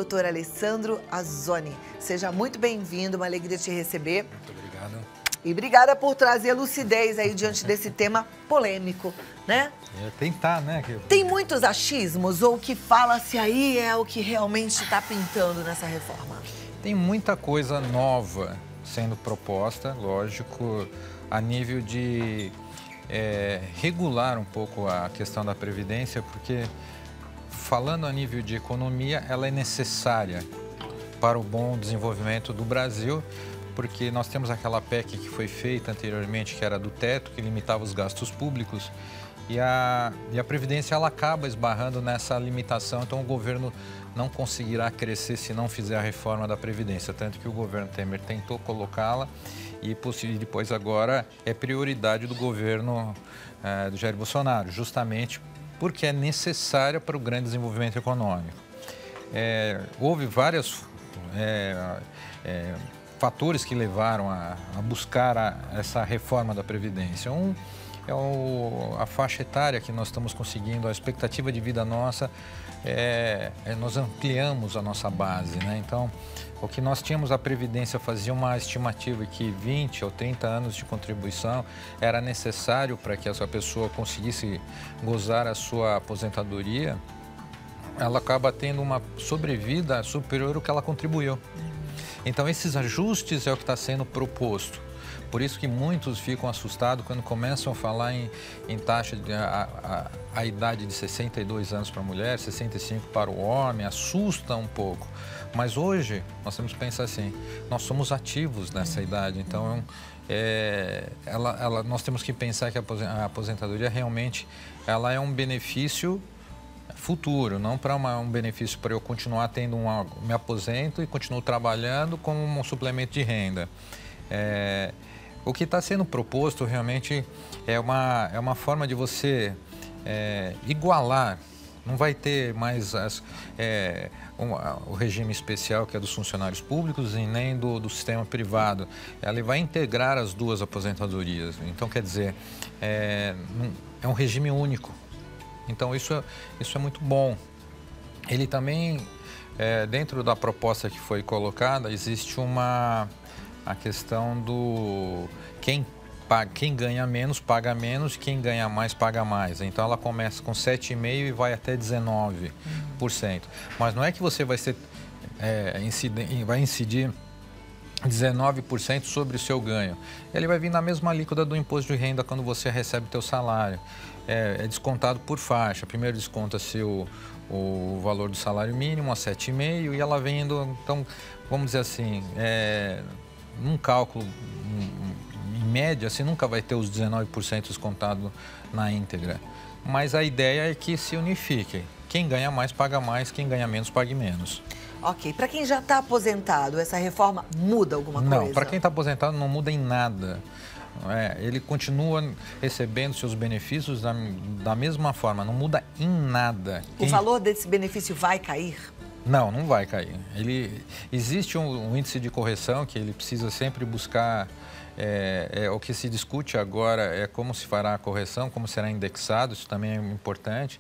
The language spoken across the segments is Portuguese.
Dr. Alessandro Azzoni. Seja muito bem-vindo, uma alegria te receber. Muito obrigado. E obrigada por trazer lucidez aí diante desse tema polêmico, né? Tentar, né? Tem muitos achismos ou o que fala-se aí é o que realmente está pintando nessa reforma? Tem muita coisa nova sendo proposta, lógico, a nível de regular um pouco a questão da Previdência, porque falando a nível de economia, ela é necessária para o bom desenvolvimento do Brasil, porque nós temos aquela PEC que foi feita anteriormente, que era do teto, que limitava os gastos públicos, e a Previdência ela acaba esbarrando nessa limitação, então o governo não conseguirá crescer se não fizer a reforma da Previdência, tanto que o governo Temer tentou colocá-la e depois agora é prioridade do governo do Jair Bolsonaro, justamente porque é necessária para o grande desenvolvimento econômico. Houve vários fatores que levaram a buscar essa reforma da Previdência. Um é a faixa etária que nós estamos conseguindo, a expectativa de vida nossa, nós ampliamos a nossa base, né? Então, o que nós tínhamos, a Previdência fazia uma estimativa que 20 ou 30 anos de contribuição era necessário para que essa pessoa conseguisse gozar a sua aposentadoria, ela acaba tendo uma sobrevida superior ao que ela contribuiu. Então, esses ajustes é o que está sendo proposto. Por isso que muitos ficam assustados quando começam a falar em taxa de a idade de 62 anos para a mulher, 65 para o homem, assusta um pouco. Mas hoje nós temos que pensar assim, nós somos ativos nessa idade, então nós temos que pensar que a aposentadoria realmente ela é um benefício futuro, não para um benefício para eu continuar tendo me aposento e continuo trabalhando como um suplemento de renda. O que está sendo proposto realmente é uma forma de você igualar, não vai ter mais o regime especial que é dos funcionários públicos e nem do sistema privado. Ela vai integrar as duas aposentadorias, então quer dizer, é um regime único. Então isso é muito bom. Ele também, dentro da proposta que foi colocada, existe a questão do quem ganha menos paga menos, quem ganha mais paga mais. Então ela começa com 7,5% e vai até 19%. Mas não é que você vai incidir 19% sobre o seu ganho. Ele vai vir na mesma alíquota do imposto de renda quando você recebe o teu salário. É descontado por faixa. Primeiro desconta-se o valor do salário mínimo a 7,5% e ela vem indo, então, vamos dizer assim, num cálculo, em média, você nunca vai ter os 19% descontado na íntegra. Mas a ideia é que se unifique. Quem ganha mais, paga mais. Quem ganha menos, pague menos. Ok. Para quem já está aposentado, essa reforma muda alguma coisa? Não, para quem está aposentado não muda em nada. Ele continua recebendo seus benefícios da mesma forma, não muda em nada. O valor desse benefício vai cair? Não, não vai cair. Existe um índice de correção que ele precisa sempre buscar. O que se discute agora é como se fará a correção, como será indexado, isso também é importante,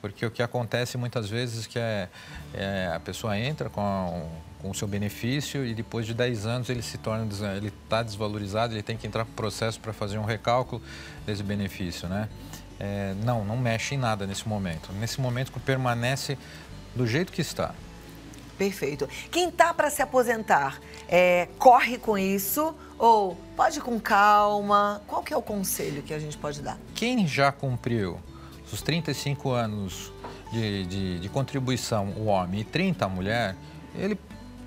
porque o que acontece muitas vezes é que a pessoa entra com o seu benefício e depois de 10 anos ele está desvalorizado, ele tem que entrar com processo para fazer um recálculo desse benefício, né? Não mexe em nada nesse momento. Nesse momento permanece do jeito que está. Perfeito. Quem está para se aposentar, corre com isso ou pode ir com calma? Qual que é o conselho que a gente pode dar? Quem já cumpriu os 35 anos de contribuição, o homem, e 30 a mulher, ele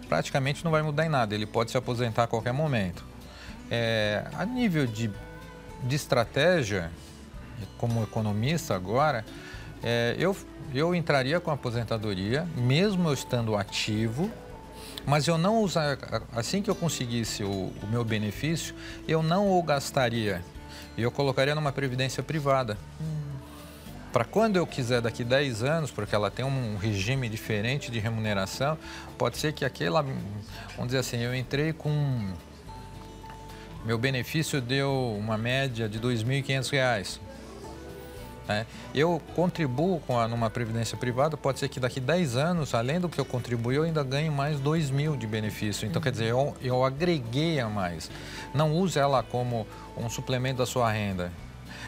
praticamente não vai mudar em nada, ele pode se aposentar a qualquer momento. A nível de estratégia, como economista agora, eu entraria com a aposentadoria, mesmo eu estando ativo, mas eu não usar, assim que eu conseguisse o meu benefício, eu não o gastaria. Eu colocaria numa previdência privada. Para quando eu quiser, daqui 10 anos, porque ela tem um regime diferente de remuneração, pode ser que vamos dizer assim, eu entrei com... Meu benefício deu uma média de R$ 2.500. né? Eu contribuo numa previdência privada, pode ser que daqui 10 anos, além do que eu contribuí, eu ainda ganhe mais 2.000 de benefício. Então, quer dizer, eu agreguei a mais. Não use ela como um suplemento da sua renda.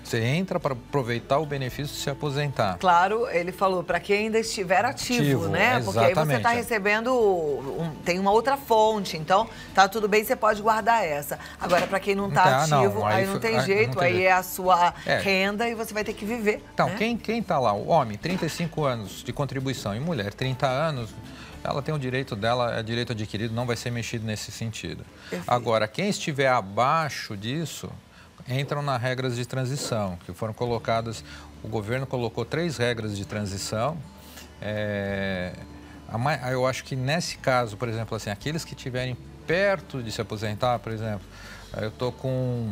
Você entra para aproveitar o benefício de se aposentar. Claro, ele falou, para quem ainda estiver ativo, né? Exatamente. Porque aí você está recebendo, tem uma outra fonte, então tá tudo bem, você pode guardar essa. Agora, para quem não está ativo, aí não tem jeito, aí é a sua renda e você vai ter que viver. Então, né? quem está lá, o homem, 35 anos de contribuição, e mulher, 30 anos, ela tem o direito dela, é direito adquirido, não vai ser mexido nesse sentido. Perfeito. Agora, quem estiver abaixo disso, entram nas regras de transição, que foram colocadas, o governo colocou 3 regras de transição. Eu acho que nesse caso, por exemplo, assim, aqueles que estiverem perto de se aposentar, por exemplo, eu estou com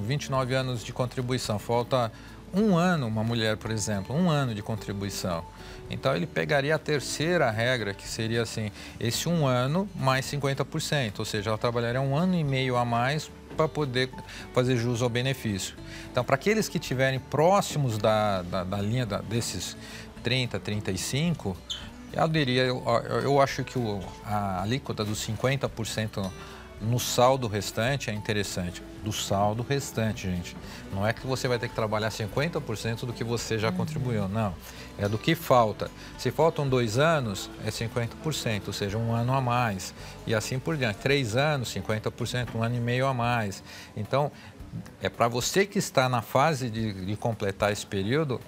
29 anos de contribuição, falta 1 ano, uma mulher, por exemplo, 1 ano de contribuição. Então, ele pegaria a terceira regra, que seria assim, esse 1 ano mais 50%, ou seja, ela trabalharia 1 ano e meio a mais para poder fazer jus ao benefício. Então, para aqueles que estiverem próximos da linha desses 30, 35, eu acho que a alíquota dos 50% no saldo restante é interessante. Do saldo restante, gente. Não é que você vai ter que trabalhar 50% do que você já contribuiu, não. É do que falta. Se faltam 2 anos, é 50%, ou seja, 1 ano a mais. E assim por diante. 3 anos, 50%, 1 ano e meio a mais. Então, é para você que está na fase de completar esse período,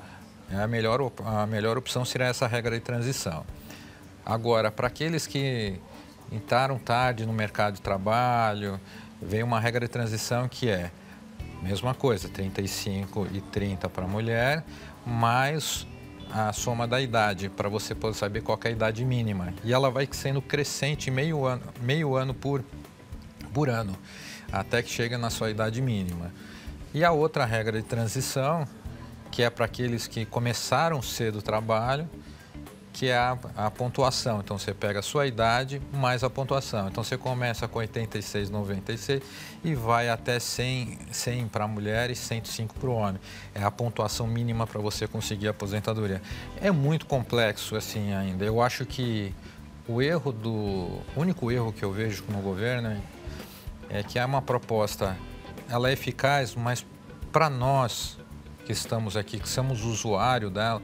a melhor opção seria essa regra de transição. Agora, para aqueles que entraram tarde no mercado de trabalho, veio uma regra de transição que é mesma coisa, 35 e 30 para a mulher, mais a soma da idade, para você poder saber qual é a idade mínima. E ela vai sendo crescente meio ano por ano, até que chega na sua idade mínima. E a outra regra de transição, que é para aqueles que começaram cedo o trabalho, que é a pontuação. Então, você pega a sua idade mais a pontuação. Então, você começa com 86, 96 e vai até 100 para a mulher e 105 para o homem. É a pontuação mínima para você conseguir a aposentadoria. É muito complexo assim ainda. Eu acho que o único erro que eu vejo no governo é que é uma proposta, ela é eficaz, mas para nós que estamos aqui, que somos usuário dela,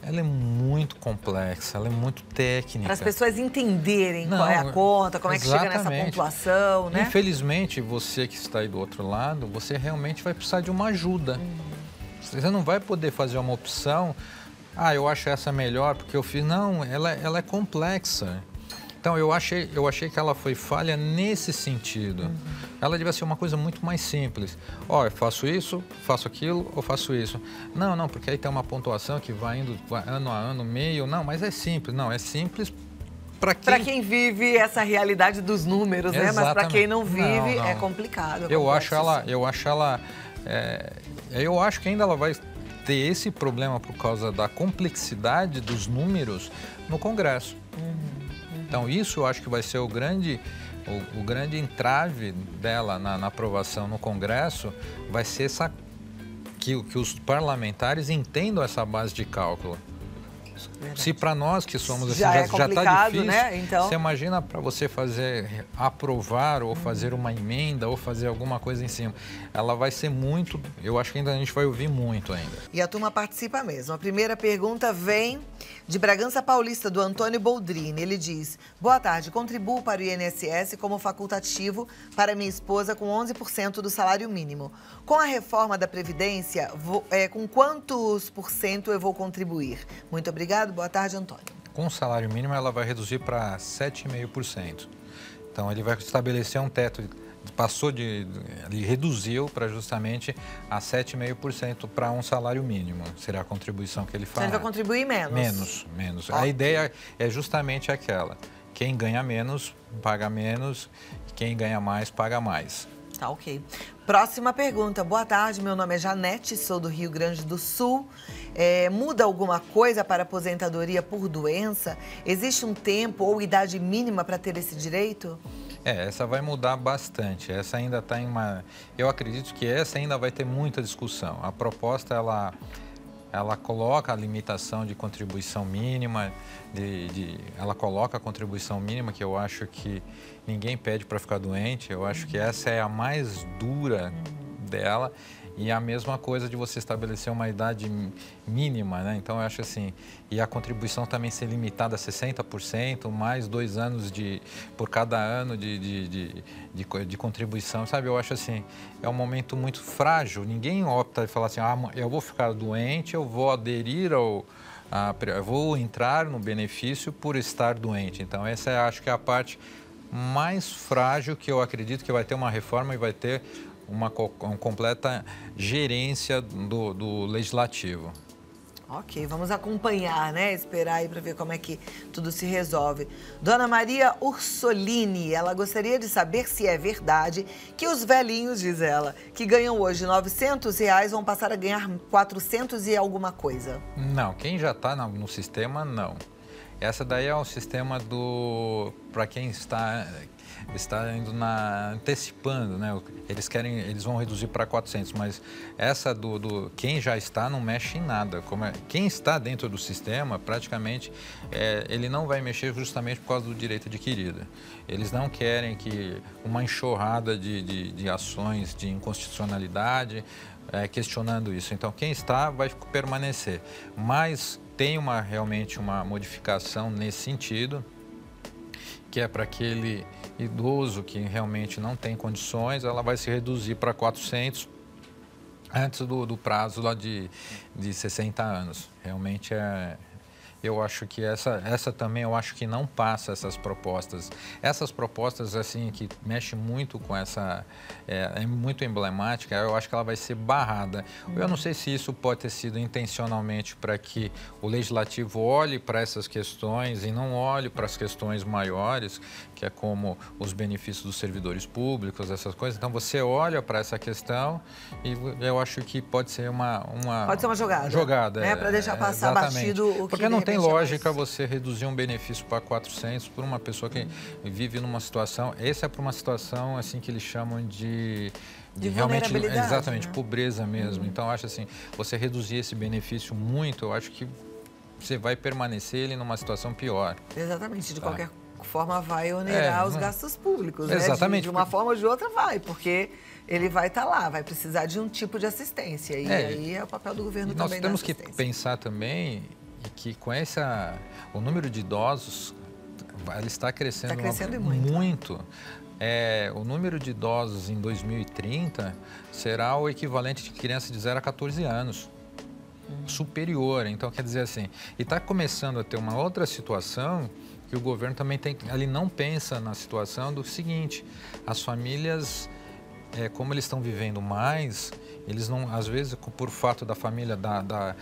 ela é muito complexa, ela é muito técnica. Para as pessoas entenderem qual é a conta, como é que chega nessa pontuação, né? Infelizmente, você que está aí do outro lado, você realmente vai precisar de uma ajuda. Você não vai poder fazer uma opção, eu acho essa melhor porque eu fiz. Não, ela é complexa. Então, eu achei que ela foi falha nesse sentido. Ela devia ser uma coisa muito mais simples. Eu faço isso, faço aquilo ou faço isso. Não, porque aí tem uma pontuação que vai indo ano a ano, meio. Não, mas é simples. Não, é simples para quem vive essa realidade dos números, né? Mas para quem não vive, não. É complicado. Eu acho que ainda ela vai ter esse problema por causa da complexidade dos números no Congresso. Então, isso eu acho que vai ser o grande entrave dela na aprovação no Congresso, vai ser que os parlamentares entendam essa base de cálculo. Verdade. Se para nós que somos assim, já está difícil, né? Então... Você imagina para você aprovar ou fazer uma emenda ou fazer alguma coisa em cima. Ela vai ser muito, eu acho que ainda a gente vai ouvir muito ainda. E a turma participa mesmo. A primeira pergunta vem de Bragança Paulista, do Antônio Boldrini. Ele diz: boa tarde, contribuo para o INSS como facultativo para minha esposa com 11% do salário mínimo. Com a reforma da Previdência, com quantos por cento eu vou contribuir? Muito obrigado, boa tarde, Antônio. Com o salário mínimo, ela vai reduzir para 7,5%. Então, ele vai estabelecer um teto, ele reduziu para justamente a 7,5% para um salário mínimo. Será a contribuição que ele faz. Você vai contribuir menos? Menos. A ideia é justamente aquela. Quem ganha menos, paga menos. Quem ganha mais, paga mais. Tá, ok. Próxima pergunta. Boa tarde, meu nome é Janete, sou do Rio Grande do Sul. Muda alguma coisa para aposentadoria por doença? Existe um tempo ou idade mínima para ter esse direito? Essa vai mudar bastante. Essa ainda está em uma... Eu acredito que essa ainda vai ter muita discussão. A proposta, ela coloca a limitação de contribuição mínima, ela coloca a contribuição mínima, que eu acho que ninguém pede para ficar doente. Eu acho que essa é a mais dura dela. E a mesma coisa de você estabelecer uma idade mínima, né? Então, eu acho assim, e a contribuição também ser limitada a 60%, mais 2 anos por cada ano de contribuição, sabe? Eu acho assim, é um momento muito frágil. Ninguém opta e fala assim, eu vou ficar doente, eu vou aderir eu vou entrar no benefício por estar doente. Então, essa acho que é a parte mais frágil que eu acredito que vai ter uma reforma e vai ter uma completa gerência do legislativo. Ok, vamos acompanhar, né? Esperar aí para ver como é que tudo se resolve. Dona Maria Ursolini, ela gostaria de saber se é verdade que os velhinhos, diz ela, que ganham hoje R$ 900 vão passar a ganhar 400 e alguma coisa. Não, quem já está no sistema, não. Essa daí é o sistema para quem está indo antecipando, né? Eles vão reduzir para 400, mas essa quem já está não mexe em nada. Quem está dentro do sistema, praticamente, ele não vai mexer justamente por causa do direito adquirido. Eles não querem que uma enxurrada de ações de inconstitucionalidade questionando isso. Então, quem está vai permanecer, mas tem realmente uma modificação nesse sentido, que é para aquele idoso que realmente não tem condições, ela vai se reduzir para 400 antes do prazo lá de 60 anos. Realmente eu acho que essa também, eu acho que não passa essas propostas. Essas propostas, assim, que mexem muito com essa... É muito emblemática, eu acho que ela vai ser barrada. Eu não sei se isso pode ter sido intencionalmente para que o Legislativo olhe para essas questões e não olhe para as questões maiores, que é como os benefícios dos servidores públicos, essas coisas. Então, você olha para essa questão e eu acho que pode ser Pode ser uma jogada. Jogada, né? Para deixar passar batido o que... Porque não tem lógica você reduzir um benefício para 400 por uma pessoa que vive numa situação... Essa é para uma situação, assim, que eles chamam de realmente, exatamente, né? Pobreza mesmo. Então, eu acho assim, você reduzir esse benefício muito, eu acho que você vai permanecer ele numa situação pior. Exatamente, de qualquer forma vai onerar os gastos públicos, né? Exatamente. De uma forma ou de outra vai, porque ele vai estar lá, vai precisar de um tipo de assistência. E aí é o papel do governo também. Nós temos que pensar também que com o número de idosos, ele está crescendo, muito. O número de idosos em 2030 será o equivalente de crianças de 0 a 14 anos. Superior. Então, quer dizer assim, e está começando a ter uma outra situação que o governo também ele não pensa na situação do seguinte, as famílias, como eles estão vivendo mais, eles não, às vezes, por fato da família, da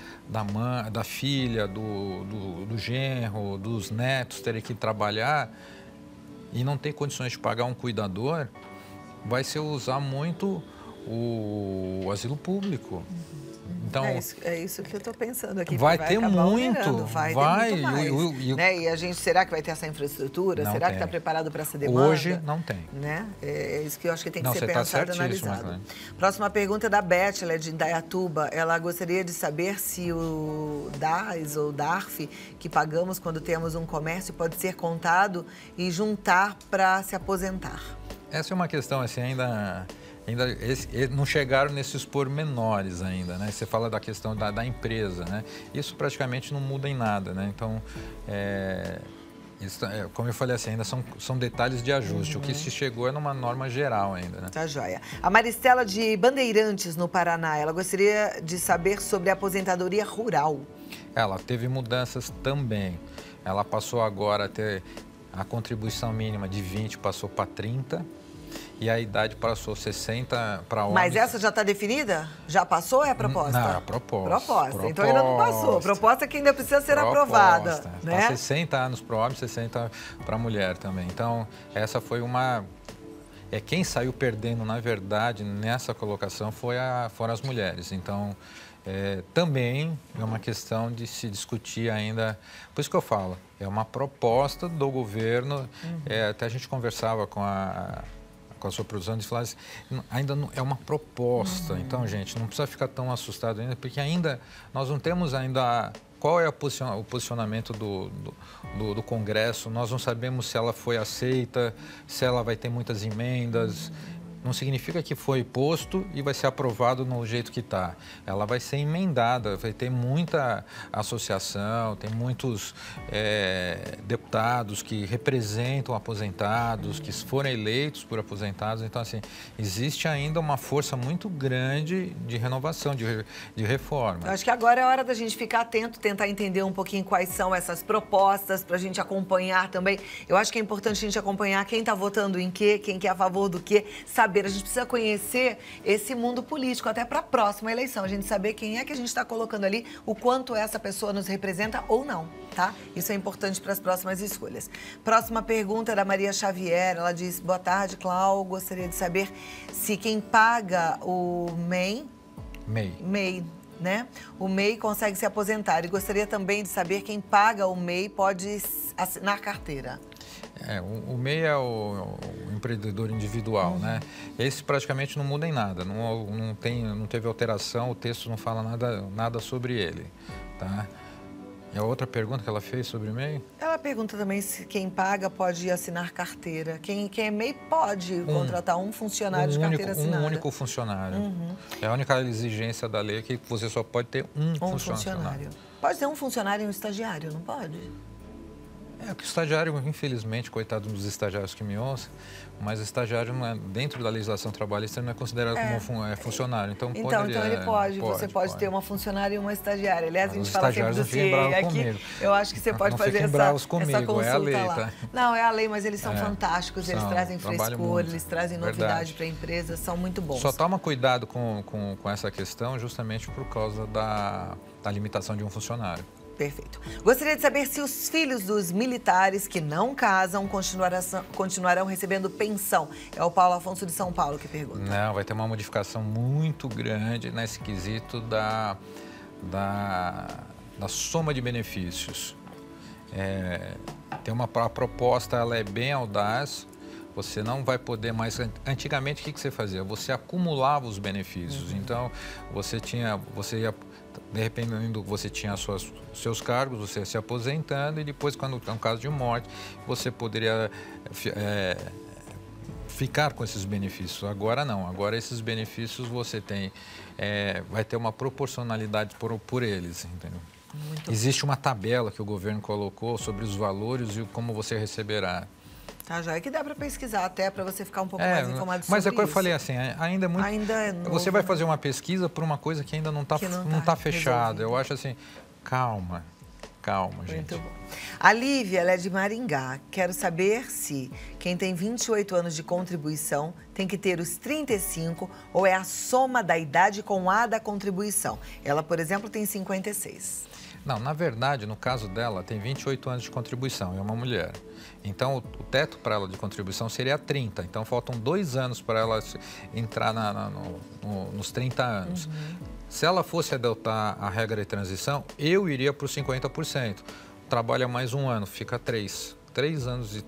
mãe, da filha, do genro, dos netos terem que trabalhar e não ter condições de pagar um cuidador, vai se usar muito o asilo público. Então, é isso que eu estou pensando aqui. Vai ter muito. Vai ter muito mais. Né? E a gente, será que vai ter essa infraestrutura? Será que está preparado para essa demanda? Hoje não tem. Né? É isso que eu acho que tem que ser pensado e analisado. Próxima pergunta é da Beth, ela é de Indaiatuba. Ela gostaria de saber se o DAS ou DARF que pagamos quando temos um comércio pode ser contado e juntar para se aposentar. Essa é uma questão assim, ainda não chegaram nesses pormenores ainda, né? Você fala da questão da empresa, né? Isso praticamente não muda em nada, né? Então, como eu falei assim, ainda são detalhes de ajuste. O que se chegou é numa norma geral ainda, né? Tá joia. A Maristela de Bandeirantes, no Paraná, ela gostaria de saber sobre a aposentadoria rural. Ela teve mudanças também. Ela passou agora a ter a contribuição mínima de 20, passou para 30. E a idade passou 60 para homens. Mas essa já está definida? Já passou ou é a proposta? Não, é a proposta. Então ainda não passou. Proposta que ainda precisa ser aprovada. Né? Tá 60 anos para o homem, 60 para a mulher também. Então, essa foi uma... Quem saiu perdendo, na verdade, nessa colocação foram as mulheres. Então, Também é uma questão de se discutir ainda, por isso que eu falo, é uma proposta do governo, até a gente conversava com a sua produção de falar, ainda não, é uma proposta, então, gente, não precisa ficar tão assustado ainda, porque ainda nós não temos ainda qual é o posicionamento do Congresso, nós não sabemos se ela foi aceita, se ela vai ter muitas emendas. Não significa que foi posto e vai ser aprovado no jeito que está. Ela vai ser emendada, vai ter muita associação, tem muitos deputados que representam aposentados, que foram eleitos por aposentados. Então, assim, existe ainda uma força muito grande de renovação, de reforma. Eu acho que agora é hora da gente ficar atento, tentar entender um pouquinho quais são essas propostas, para a gente acompanhar também. Eu acho que é importante a gente acompanhar quem está votando em quê, quem que é a favor do quê, saber. A gente precisa conhecer esse mundo político até para a próxima eleição. A gente saber quem é que a gente está colocando ali, o quanto essa pessoa nos representa ou não, tá? Isso é importante para as próximas escolhas. Próxima pergunta é da Maria Xavier. Ela diz, boa tarde, Clau. Gostaria de saber se quem paga o MEI, né? O MEI consegue se aposentar. E gostaria também de saber quem paga o MEI pode assinar carteira. O MEI é o empreendedor individual, né? Esse praticamente não muda em nada, não teve alteração, o texto não fala nada sobre ele, tá? E a outra pergunta que ela fez sobre o MEI? Ela pergunta também se quem paga pode assinar carteira. Quem é MEI pode contratar um funcionário de carteira assinada. Um único funcionário. É a única exigência da lei que você só pode ter um funcionário. Pode ter um funcionário e um estagiário, não pode? Que o estagiário, infelizmente, coitado dos estagiários que me ouçam, mas o estagiário, dentro da legislação trabalhista, não é considerado como funcionário. Então ele pode. Você pode ter uma funcionária e uma estagiária. Aliás, a gente fala sempre do CIE aqui. Eu acho que você pode fazer essa consulta é a lei, lá. Tá? Não, é a lei, mas eles são fantásticos, eles trazem frescor, eles trazem novidade para a empresa, são muito bons. Só toma cuidado com essa questão justamente por causa da limitação de um funcionário. Perfeito. Gostaria de saber se os filhos dos militares que não casam continuarão recebendo pensão. É o Paulo Afonso de São Paulo que pergunta. Não, vai ter uma modificação muito grande nesse quesito da soma de benefícios. A proposta, ela é bem audaz. Você não vai poder mais... Antigamente, o que você fazia? Você acumulava os benefícios. Então, você ia... De repente, você tinha seus cargos, você ia se aposentando e depois, quando é um caso de morte, você poderia ficar com esses benefícios. Agora não, agora esses benefícios você tem, vai ter uma proporcionalidade por eles, entendeu? Existe uma tabela que o governo colocou sobre os valores e como você receberá. Tá, já é que dá para pesquisar até para você ficar um pouco mais informado sobre mas isso. Mas eu falei assim, ainda é muito... Ainda é novo. Você vai fazer uma pesquisa por uma coisa que ainda não tá fechada. Eu acho assim, calma, gente. Muito bom. A Lívia, ela é de Maringá. Quero saber se quem tem 28 anos de contribuição tem que ter os 35 ou é a soma da idade com a da contribuição. Ela, por exemplo, tem 56. Não, na verdade, no caso dela, tem 28 anos de contribuição, é uma mulher. Então, o teto para ela de contribuição seria 30. Então, faltam 2 anos para ela entrar nos 30 anos. Se ela fosse adotar a regra de transição, eu iria para os 50%. Trabalha mais 1 ano, fica 3. 3 anos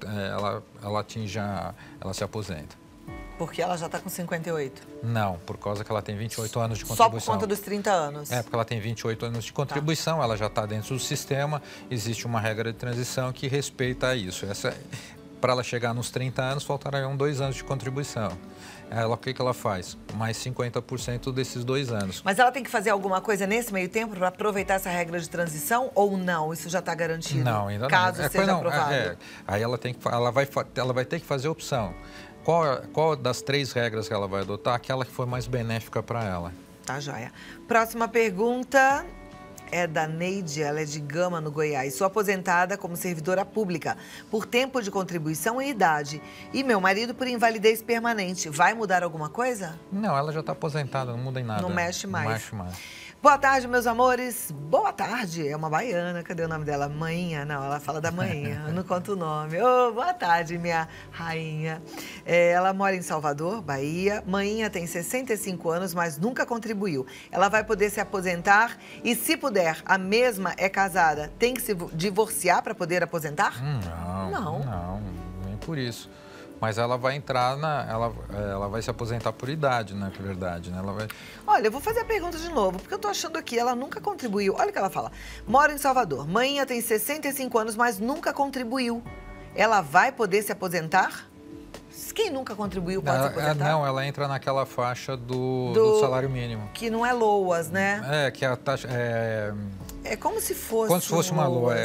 ela se aposenta. Porque ela já está com 58? Não, por causa que ela tem 28 anos de contribuição. Só por conta dos 30 anos? Porque ela tem 28 anos de contribuição, ela já está dentro do sistema, existe uma regra de transição que respeita isso. Para ela chegar nos 30 anos, faltarão 2 anos de contribuição. O que ela faz? Mais 50% desses 2 anos. Mas ela tem que fazer alguma coisa nesse meio tempo para aproveitar essa regra de transição ou não? Isso já está garantido? Não, ainda não. Caso seja aprovado. Aí ela vai ter que fazer a opção. Qual das 3 regras que ela vai adotar, aquela que for mais benéfica para ela? Tá, joia. Próxima pergunta é da Neide, ela é de Gama, no Goiás. Sou aposentada como servidora pública por tempo de contribuição e idade. E meu marido por invalidez permanente. Vai mudar alguma coisa? Não, ela já está aposentada, não muda em nada. Não mexe mais. Não mexe mais. Boa tarde, meus amores. Boa tarde. É uma baiana. Cadê o nome dela? Mainha? Não, ela fala da Mainha. Eu não conto o nome. Oh, boa tarde, minha rainha. Ela mora em Salvador, Bahia. Mainha tem 65 anos, mas nunca contribuiu. Ela vai poder se aposentar e, se puder, a mesma é casada. Tem que se divorciar para poder aposentar? Não, nem por isso. Mas ela vai entrar ela vai se aposentar por idade, na verdade, né? Olha, eu vou fazer a pergunta de novo, porque eu tô achando aqui, ela nunca contribuiu. Olha o que ela fala. Mora em Salvador. Mainha tem 65 anos, mas nunca contribuiu. Ela vai poder se aposentar? Quem nunca contribuiu pode se aposentar? Não, ela entra naquela faixa do salário mínimo. Que não é LOAS, né? Que a taxa... É como se fosse... Como se fosse uma LOA,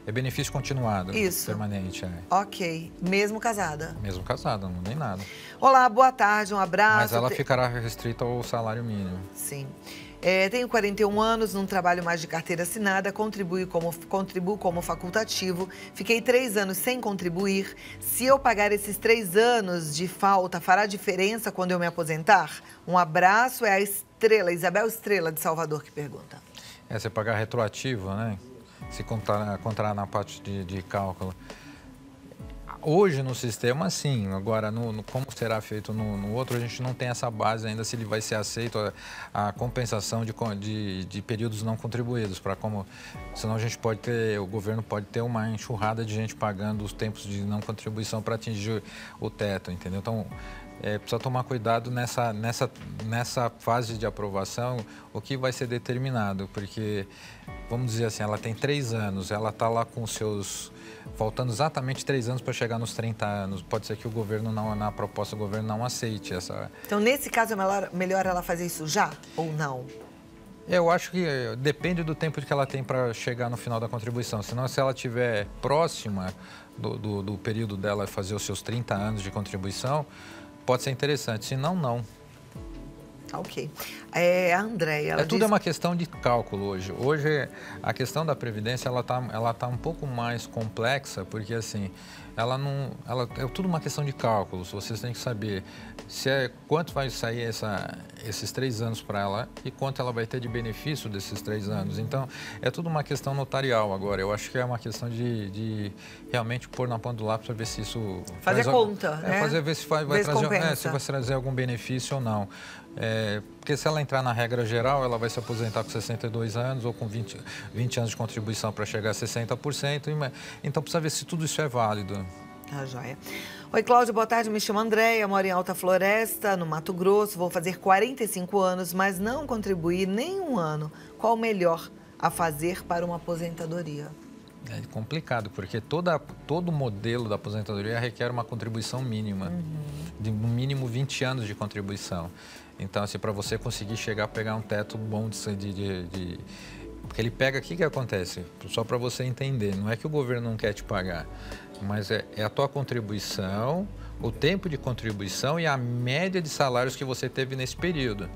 é benefício continuado. Isso. Permanente, Ok. Mesmo casada? Mesmo casada, não nem nada. Olá, boa tarde, um abraço. Mas ela ficará restrita ao salário mínimo. Sim. Tenho 41 anos, não trabalho mais de carteira assinada, contribuo como facultativo. Fiquei 3 anos sem contribuir. Se eu pagar esses 3 anos de falta, fará diferença quando eu me aposentar? Um abraço, é a Estrela, Isabel Estrela, de Salvador, que pergunta. Você pagar retroativo, né? Se contar na parte de cálculo. Hoje no sistema, sim. Agora, como será feito no outro, a gente não tem essa base ainda se ele vai ser aceito a compensação de períodos não contribuídos. Senão o governo pode ter uma enxurrada de gente pagando os tempos de não contribuição para atingir o teto, entendeu? Então, precisa tomar cuidado nessa fase de aprovação, o que vai ser determinado, porque, vamos dizer assim, ela tem 3 anos, ela está lá com faltando exatamente 3 anos para chegar nos 30 anos. Pode ser que o governo, na proposta do governo, não aceite essa... Então, nesse caso, é melhor ela fazer isso já ou não? Eu acho que depende do tempo que ela tem para chegar no final da contribuição. Senão, se ela estiver próxima do período dela fazer os seus 30 anos de contribuição, pode ser interessante, se não, não. Ok. A Andréia, Tudo é uma questão de cálculo hoje. Hoje, a questão da Previdência, ela tá um pouco mais complexa, porque assim, é tudo uma questão de cálculos. Vocês têm que saber quanto vai sair esses 3 anos para ela e quanto ela vai ter de benefício desses 3 anos. Então, é tudo uma questão notarial agora. Eu acho que é uma questão de realmente pôr na ponta do lápis para ver se isso... Fazer conta, né? Ver se vai trazer algum benefício ou não. Porque se ela entrar na regra geral, ela vai se aposentar com 62 anos ou com 20 anos de contribuição para chegar a 60%. Então, precisa ver se tudo isso é válido. Joia. Oi, Cláudia, boa tarde. Me chamo Andréia, moro em Alta Floresta, no Mato Grosso. Vou fazer 45 anos, mas não contribuí nem um ano. Qual o melhor a fazer para uma aposentadoria? É complicado, porque todo modelo da aposentadoria requer uma contribuição mínima, de no mínimo 20 anos de contribuição. Então, assim, para você conseguir chegar a pegar um teto bom porque ele pega, o que acontece? Só para você entender, não é que o governo não quer te pagar, mas é a tua contribuição, o tempo de contribuição e a média de salários que você teve nesse período.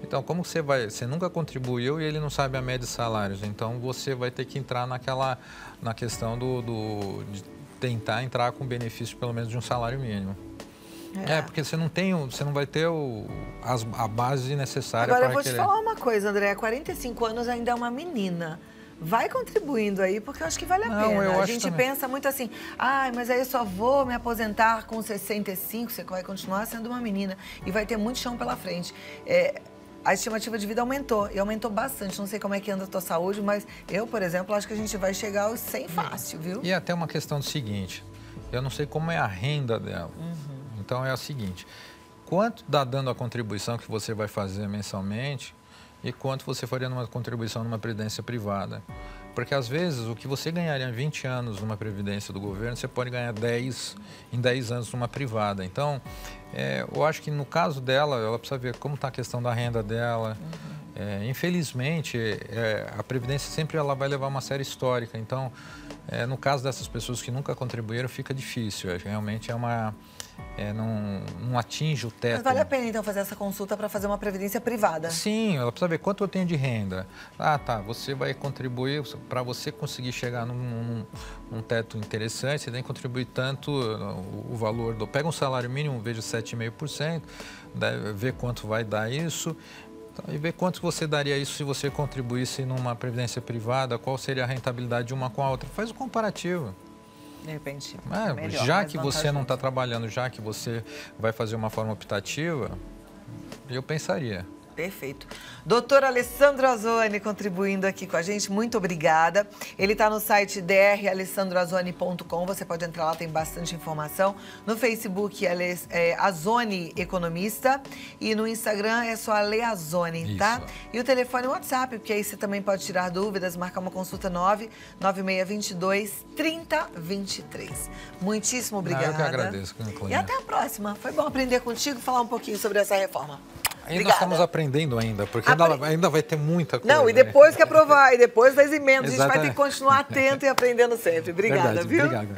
Então, como você nunca contribuiu e ele não sabe a média de salários, então você vai ter que entrar na questão de tentar entrar com benefício pelo menos de um salário mínimo. Porque você não vai ter a base necessária para Agora, eu vou te falar uma coisa, André, 45 anos ainda é uma menina. Vai contribuindo aí, porque eu acho que vale a pena. A gente pensa muito assim, mas aí eu só vou me aposentar com 65, você vai continuar sendo uma menina e vai ter muito chão pela frente. A estimativa de vida aumentou, e aumentou bastante. Não sei como é que anda a tua saúde, mas eu, por exemplo, acho que a gente vai chegar aos 100 fácil, viu? E até uma questão do seguinte, eu não sei como é a renda dela. Então, é o seguinte, quanto dá dando a contribuição que você vai fazer mensalmente e quanto você faria numa contribuição numa previdência privada? Porque, às vezes, o que você ganharia em 20 anos numa previdência do governo, você pode ganhar em 10 anos numa privada. Então, eu acho que no caso dela, ela precisa ver como está a questão da renda dela. Infelizmente, a Previdência sempre ela vai levar uma série histórica. Então, no caso dessas pessoas que nunca contribuíram, fica difícil. Realmente não atinge o teto. Mas vale a pena, então, fazer essa consulta para fazer uma previdência privada? Sim, ela precisa ver quanto eu tenho de renda. Você vai contribuir, para você conseguir chegar num teto interessante, você tem que contribuir tanto o valor Pega um salário mínimo, veja 7,5%, vê quanto vai dar isso. E ver quanto você daria isso se você contribuísse numa previdência privada, qual seria a rentabilidade de uma com a outra. Faz o comparativo. De repente, melhor, já que você não está trabalhando, já que você vai fazer uma forma optativa, eu pensaria. Perfeito. Doutor Alessandro Azzoni contribuindo aqui com a gente, muito obrigada. Ele está no site dralessandroazzoni.com, você pode entrar lá, tem bastante informação. No Facebook, Azzoni Economista, e no Instagram é só Ale Azzoni, tá? E o telefone e o WhatsApp, porque aí você também pode tirar dúvidas, marcar uma consulta 99622-3023. Muitíssimo obrigada. Eu que agradeço, Cláudia. E até a próxima. Foi bom aprender contigo e falar um pouquinho sobre essa reforma. Ainda estamos aprendendo ainda, porque ainda vai ter muita coisa. Não, e depois que aprovar, e depois das emendas, a gente vai ter que continuar atento e aprendendo sempre. Obrigada, viu? Obrigado.